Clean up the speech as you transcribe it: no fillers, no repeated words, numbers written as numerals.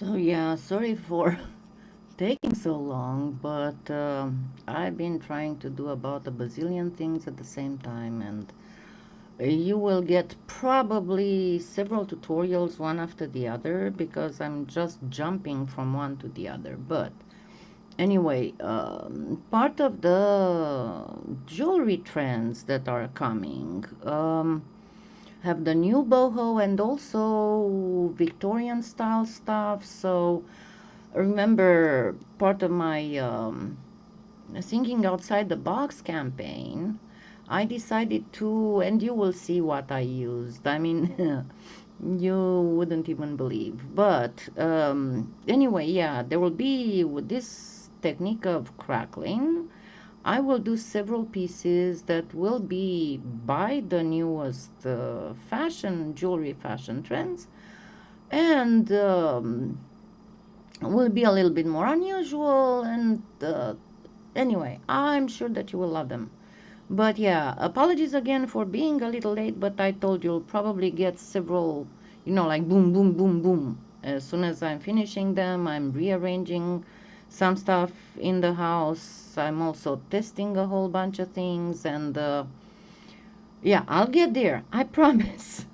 So yeah, sorry for taking so long, but I've been trying to do about a bazillion things at the same time, and you will get probably several tutorials one after the other because I'm just jumping from one to the other. But anyway, part of the jewelry trends that are coming have the new boho and also Victorian style stuff. So remember part of my thinking outside the box campaign, I decided to, and you will see what I used. I mean, you wouldn't even believe. But anyway, yeah, there will be with this technique of crackling. I will do several pieces that will be by the newest jewelry fashion trends, and will be a little bit more unusual. And anyway, I'm sure that you will love them. But yeah, apologies again for being a little late, but I told you'll probably get several, like boom, boom, boom, boom. As soon as I'm finishing them, I'm rearranging some stuff in the house. I'm also testing a whole bunch of things, and yeah, I'll get there, I promise.